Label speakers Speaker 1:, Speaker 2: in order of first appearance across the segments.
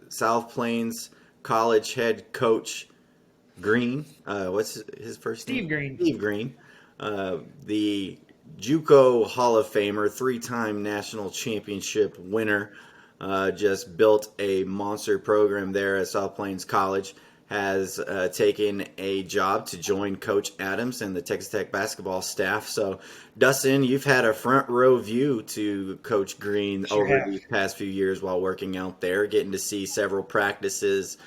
Speaker 1: South Plains College head coach Green. What's his first name?
Speaker 2: Steve Green.
Speaker 1: Steve Green. The JUCO Hall of Famer, three-time national championship winner, just built a monster program there at South Plains College. Has taken a job to join Coach Adams and the Texas Tech basketball staff. So, Dustin, you've had a front row view to Coach Green
Speaker 2: Sure
Speaker 1: over
Speaker 2: have.
Speaker 1: these past few years while working out there, getting to see several practices,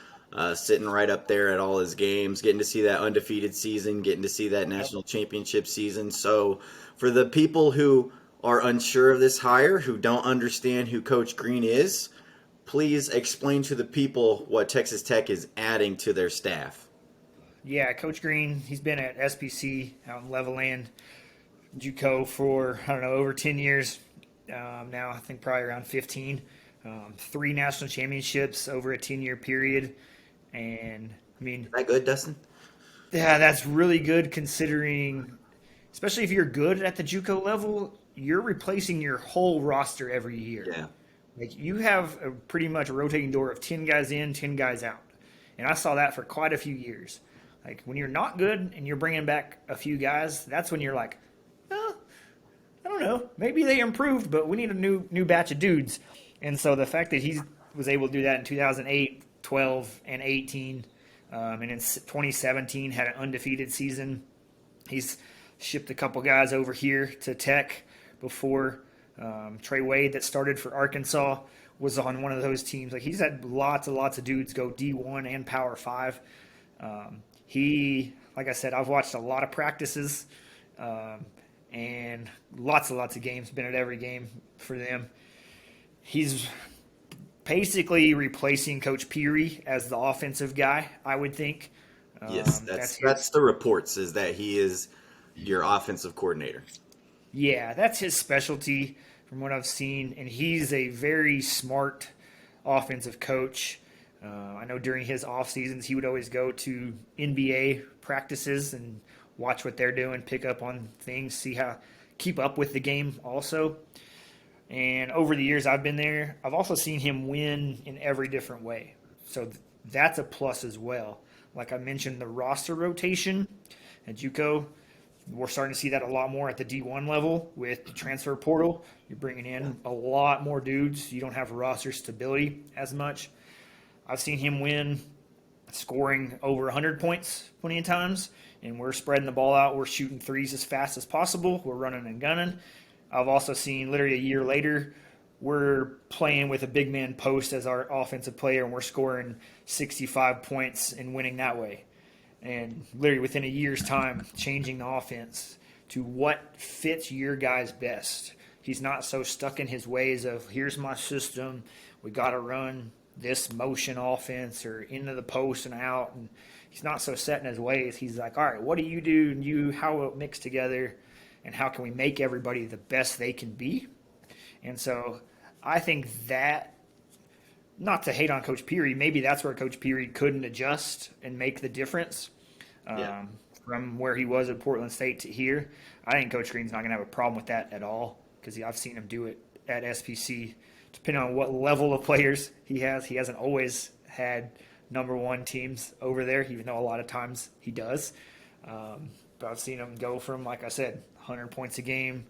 Speaker 1: sitting right up there at all his games, getting to see that undefeated season, getting to see that
Speaker 2: Yep.
Speaker 1: national championship season. So, for the people who are unsure of this hire, who don't understand who Coach Green is, please explain to the people what Texas Tech is adding to their staff.
Speaker 2: Yeah, Coach Green, he's been at SPC out in Levelland, JUCO for, I don't know, over 10 years. Now, I think probably around 15. Three national championships over a 10-year period. And, I mean,
Speaker 1: Is that good, Dustin?
Speaker 2: yeah, that's really good considering, especially if you're good at the JUCO level, you're replacing your whole roster every year.
Speaker 1: Yeah.
Speaker 2: Like you have a pretty much a rotating door of 10 guys in, 10 guys out. And I saw that for quite a few years. Like when you're not good and you're bringing back a few guys, that's when you're like, oh, I don't know, maybe they improved, but we need a new batch of dudes. And so the fact that he was able to do that in 2008, 12, and 18, and in 2017 had an undefeated season. He's shipped a couple guys over here to Tech before. Trey Wade, that started for Arkansas, was on one of those teams. Like he's had lots and lots of dudes go D1 and Power Five. Like I said, I've watched a lot of practices and lots and lots of games. Been at every game for them. He's basically replacing Coach Peary as the offensive guy, I would think.
Speaker 1: Yes,
Speaker 2: That's
Speaker 1: that's
Speaker 2: his.
Speaker 1: the reports is that he is your offensive coordinator.
Speaker 2: Yeah, that's his specialty from what I've seen, and he's a very smart offensive coach. I know during his off seasons, he would always go to NBA practices and watch what they're doing, pick up on things, see how keep up with the game also. And over the years I've been there, I've also seen him win in every different way. So that's a plus as well. Like I mentioned, the roster rotation at JUCO, we're starting to see that a lot more at the D1 level with the transfer portal. You're bringing
Speaker 1: Yeah.
Speaker 2: in a lot more dudes. You don't have roster stability as much. I've seen him win scoring over 100 points plenty of times, and we're spreading the ball out. We're shooting threes as fast as possible. We're running and gunning. I've also seen literally a year later, we're playing with a big man post as our offensive player, and we're scoring 65 points and winning that way. And literally within a year's time, changing the offense to what fits your guys best. He's not so stuck in his ways of here's my system, we got to run this motion offense or into the post and out. And he's not so set in his ways. He's like, all right, what do you do? And you, how will it mix together? And how can we make everybody the best they can be? And so I think that, not to hate on Coach Peary, maybe that's where Coach Peary couldn't adjust and make the difference
Speaker 1: Yeah.
Speaker 2: from where he was at Portland State to here. I think Coach Green's not going to have a problem with that at all because I've seen him do it at SPC. Depending on what level of players he has, he hasn't always had number one teams over there, even though a lot of times he does. But I've seen him go from, like I said, 100 points a game.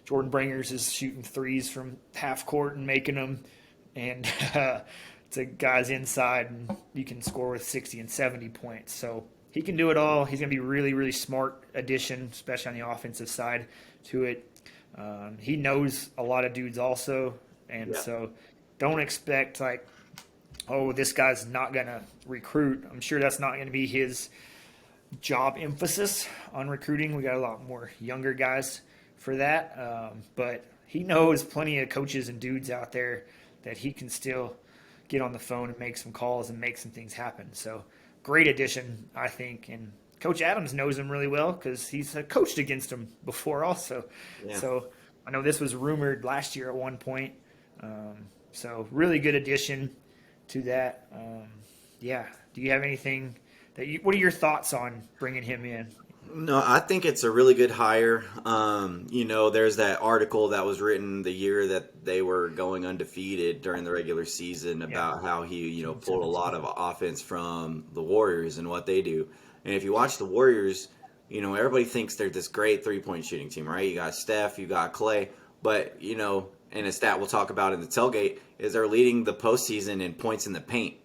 Speaker 2: Jordan Bringers is shooting threes from half court and making them, and to guys inside, and you can score with 60 and 70 points. So he can do it all. He's going to be really, really smart addition, especially on the offensive side to it. He knows a lot of dudes also, and
Speaker 1: Yeah.
Speaker 2: so don't expect like, oh, this guy's not going to recruit. I'm sure that's not going to be his job emphasis on recruiting. We got a lot more younger guys for that, but he knows plenty of coaches and dudes out there that he can still get on the phone and make some calls and make some things happen. So great addition, I think. And Coach Adams knows him really well because he's coached against him before also.
Speaker 1: Yeah.
Speaker 2: So I know this was rumored last year at one point. So really good addition to that. Yeah. Do you have anything what are your thoughts on bringing him in?
Speaker 1: No, I think it's a really good hire. There's that article that was written the year that they were going undefeated during the regular season
Speaker 2: Yeah,
Speaker 1: about how he, pulled a
Speaker 2: 2017.
Speaker 1: lot of offense from the Warriors and what they do. And if you watch the Warriors, everybody thinks they're this great 3-point shooting team, right? You got Steph, you got Clay, but, and a stat we'll talk about in the tailgate is they're leading the postseason in points in the paint,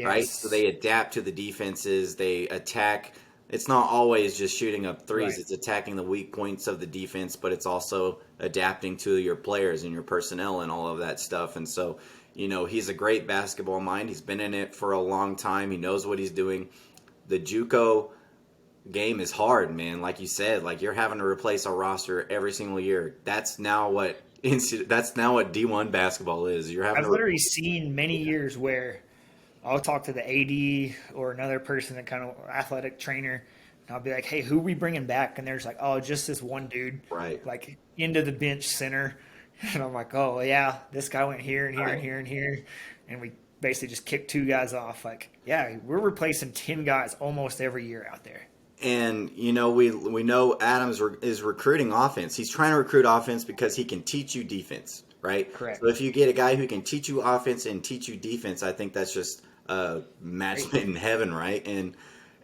Speaker 1: right? So
Speaker 2: Yes.
Speaker 1: they adapt to the defenses, they attack. It's not always just shooting up threes,
Speaker 2: Right.
Speaker 1: it's attacking the weak points of the defense, but it's also adapting to your players and your personnel and all of that stuff. And so, he's a great basketball mind. He's been in it for a long time. He knows what he's doing. The JUCO game is hard, man. Like you said, like you're having to replace a roster every single year. That's now what D1 basketball is. You're having
Speaker 2: I've
Speaker 1: to.
Speaker 2: literally seen many years where I'll talk to the AD or another person, that kind of athletic trainer, and I'll be like, "Hey, who we bringing back?" And there's like, "Oh, just this one dude,
Speaker 1: Right.
Speaker 2: like into the bench center." And I'm like, "Oh yeah, this guy went here and here and
Speaker 1: Right.
Speaker 2: here and here," and we basically just kicked two guys off. Like, yeah, we're replacing 10 guys almost every year out there.
Speaker 1: And we know Adams is recruiting offense. He's trying to recruit offense because he can teach you defense, right?
Speaker 2: Correct.
Speaker 1: So if you get a guy who can teach you offense and teach you defense, I think that's just a match
Speaker 2: Great.
Speaker 1: made in heaven, right? And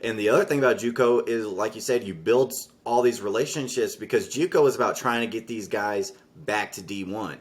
Speaker 1: the other thing about JUCO is, like you said, you build all these relationships because JUCO is about trying to get these guys back to D1,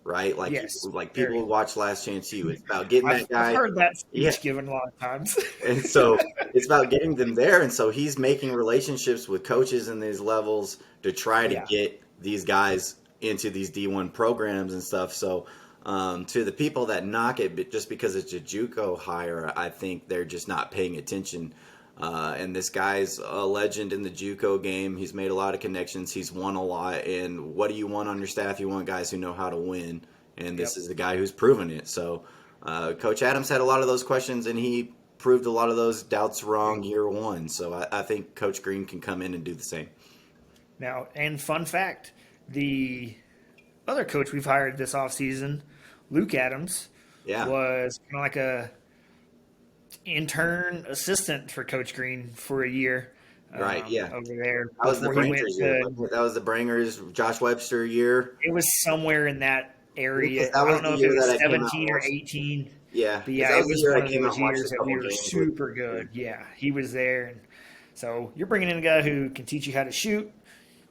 Speaker 1: right?
Speaker 2: Yes.
Speaker 1: Like people who
Speaker 2: Very.
Speaker 1: watch Last Chance U. It's about getting that
Speaker 2: I've
Speaker 1: guy.
Speaker 2: heard that
Speaker 1: Yeah,
Speaker 2: speech given a lot of times.
Speaker 1: and so it's about getting them there. And so he's making relationships with coaches in these levels to try to
Speaker 2: Yeah.
Speaker 1: get these guys into these D1 programs and stuff. So to the people that knock it just because it's a JUCO hire, I think they're just not paying attention. And this guy's a legend in the JUCO game. He's made a lot of connections. He's won a lot. And what do you want on your staff? You want guys who know how to win. And this
Speaker 2: Yep.
Speaker 1: is the guy who's proven it. So Coach Adams had a lot of those questions, and he proved a lot of those doubts wrong year one. So I think Coach Green can come in and do the same.
Speaker 2: Now, and fun fact, the other coach we've hired this offseason, Luke Adams,
Speaker 1: Yeah,
Speaker 2: was kind of like a intern assistant for Coach Green for a year
Speaker 1: right. Yeah,
Speaker 2: over there
Speaker 1: that was the
Speaker 2: before he went
Speaker 1: Brangers year.
Speaker 2: to.
Speaker 1: That was the Brangers Josh Webster year.
Speaker 2: It was somewhere in that area.
Speaker 1: Because that
Speaker 2: I
Speaker 1: was
Speaker 2: don't
Speaker 1: the
Speaker 2: know if it
Speaker 1: year that
Speaker 2: was
Speaker 1: I came out
Speaker 2: 17
Speaker 1: and
Speaker 2: or
Speaker 1: watched.
Speaker 2: 18,
Speaker 1: Yeah,
Speaker 2: but
Speaker 1: because
Speaker 2: yeah,
Speaker 1: that
Speaker 2: it
Speaker 1: was the
Speaker 2: was
Speaker 1: year
Speaker 2: one
Speaker 1: I
Speaker 2: of
Speaker 1: came out
Speaker 2: those
Speaker 1: and watched
Speaker 2: years
Speaker 1: a
Speaker 2: that we
Speaker 1: couple
Speaker 2: were
Speaker 1: games with.
Speaker 2: super good. Yeah, he was there, and so you're bringing in a guy who can teach you how to shoot,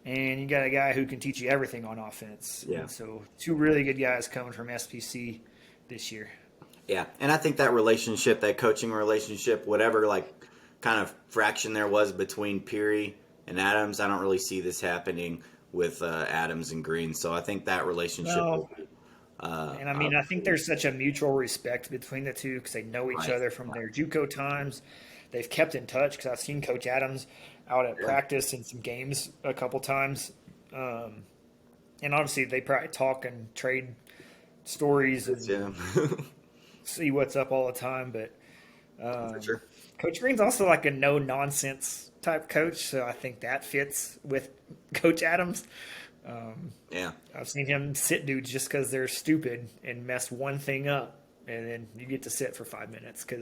Speaker 2: and you got a guy who can teach you everything on offense.
Speaker 1: Yeah.
Speaker 2: And so two really good guys coming from SPC this year.
Speaker 1: Yeah, and I think that relationship, that coaching relationship, whatever like kind of fraction there was between Peary and Adams, I don't really see this happening with Adams and Green. So I think that relationship will
Speaker 2: No,
Speaker 1: be
Speaker 2: and I mean, I think there's such a mutual respect between the two because they know each
Speaker 1: right.
Speaker 2: other from their JUCO times. They've kept in touch because I've seen Coach Adams out at
Speaker 1: Yeah,
Speaker 2: practice and some games a couple times. And obviously, they probably talk and trade stories
Speaker 1: that's
Speaker 2: and
Speaker 1: yeah,
Speaker 2: see what's up all the time. But
Speaker 1: for sure.
Speaker 2: Coach Green's also like a no nonsense type coach, so I think that fits with Coach Adams.
Speaker 1: Yeah.
Speaker 2: I've seen him sit dudes just because they're stupid and mess one thing up, and then you get to sit for 5 minutes because